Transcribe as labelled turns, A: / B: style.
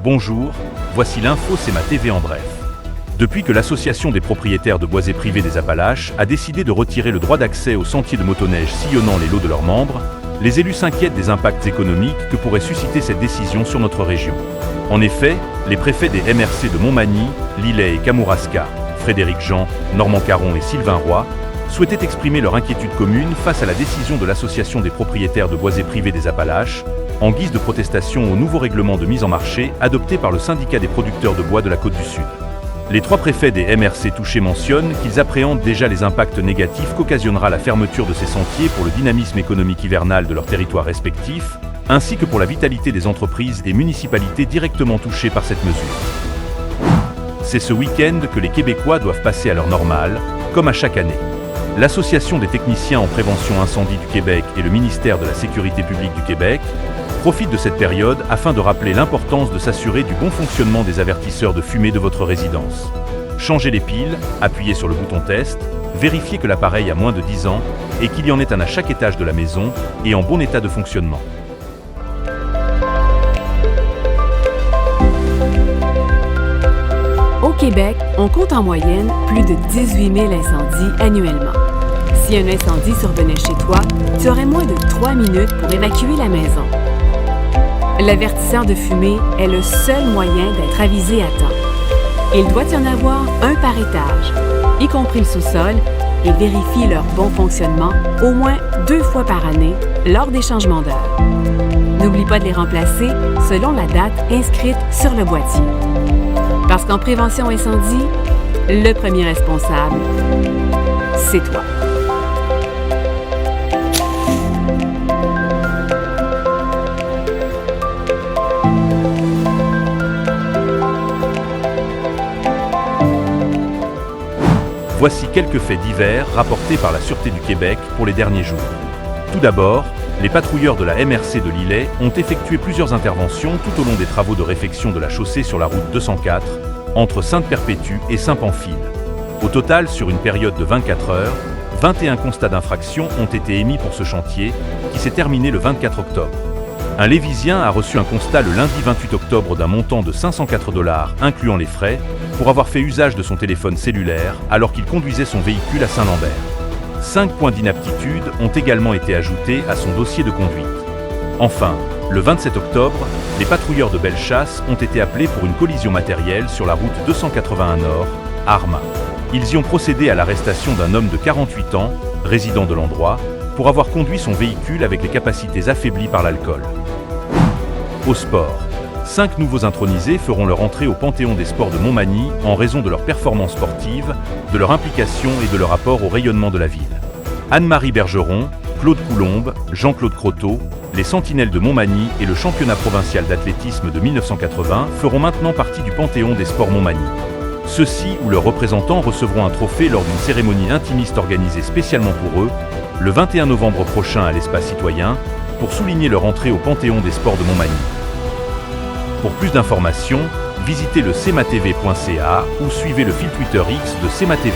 A: Bonjour, voici l'info CEMA TV en bref. Depuis que l'Association des propriétaires de boisés privés des Appalaches a décidé de retirer le droit d'accès aux sentiers de motoneige sillonnant les lots de leurs membres, les élus s'inquiètent des impacts économiques que pourrait susciter cette décision sur notre région. En effet, les préfets des MRC de Montmagny, Lillet et Kamouraska, Frédéric Jean, Normand Caron et Sylvain Roy, souhaitaient exprimer leur inquiétude commune face à la décision de l'Association des propriétaires de boisés privés des Appalaches, en guise de protestation au nouveau règlement de mise en marché adopté par le syndicat des producteurs de bois de la Côte du Sud. Les trois préfets des MRC touchés mentionnent qu'ils appréhendent déjà les impacts négatifs qu'occasionnera la fermeture de ces sentiers pour le dynamisme économique hivernal de leurs territoires respectifs, ainsi que pour la vitalité des entreprises et municipalités directement touchées par cette mesure. C'est ce week-end que les Québécois doivent passer à l'heure normale, comme à chaque année. L'Association des techniciens en prévention incendie du Québec et le ministère de la Sécurité publique du Québec profitent de cette période afin de rappeler l'importance de s'assurer du bon fonctionnement des avertisseurs de fumée de votre résidence. Changez les piles, appuyez sur le bouton test, vérifiez que l'appareil a moins de 10 ans et qu'il y en ait un à chaque étage de la maison et en bon état de fonctionnement.
B: Au Québec, on compte en moyenne plus de 18 000 incendies annuellement. Si un incendie survenait chez toi, tu aurais moins de 3 minutes pour évacuer la maison. L'avertisseur de fumée est le seul moyen d'être avisé à temps. Il doit y en avoir un par étage, y compris le sous-sol, et vérifie leur bon fonctionnement au moins 2 fois par année lors des changements d'heure. N'oublie pas de les remplacer selon la date inscrite sur le boîtier. Parce qu'en prévention incendie, le premier responsable, c'est toi.
A: Voici quelques faits divers rapportés par la Sûreté du Québec pour les derniers jours. Tout d'abord, les patrouilleurs de la MRC de Lillet ont effectué plusieurs interventions tout au long des travaux de réfection de la chaussée sur la route 204, entre Sainte-Perpétue et Saint-Pamphile. Au total, sur une période de 24 heures, 21 constats d'infraction ont été émis pour ce chantier, qui s'est terminé le 24 octobre. Un Lévisien a reçu un constat le lundi 28 octobre d'un montant de 504 $, incluant les frais, pour avoir fait usage de son téléphone cellulaire alors qu'il conduisait son véhicule à Saint-Lambert. 5 points d'inaptitude ont également été ajoutés à son dossier de conduite. Enfin, le 27 octobre, les patrouilleurs de Bellechasse ont été appelés pour une collision matérielle sur la route 281 Nord, à Arma. Ils y ont procédé à l'arrestation d'un homme de 48 ans, résident de l'endroit, pour avoir conduit son véhicule avec les capacités affaiblies par l'alcool. Au sport, 5 nouveaux intronisés feront leur entrée au Panthéon des sports de Montmagny en raison de leur performance sportive, de leur implication et de leur apport au rayonnement de la ville. Anne-Marie Bergeron, Claude Coulombe, Jean-Claude Croteau, les Sentinelles de Montmagny et le championnat provincial d'athlétisme de 1980 feront maintenant partie du Panthéon des sports Montmagny. Ceux-ci ou leurs représentants recevront un trophée lors d'une cérémonie intimiste organisée spécialement pour eux, le 21 novembre prochain à l'Espace Citoyen, pour souligner leur entrée au Panthéon des sports de Montmagny. Pour plus d'informations, visitez le cematv.ca ou suivez le fil Twitter X de CEMA TV.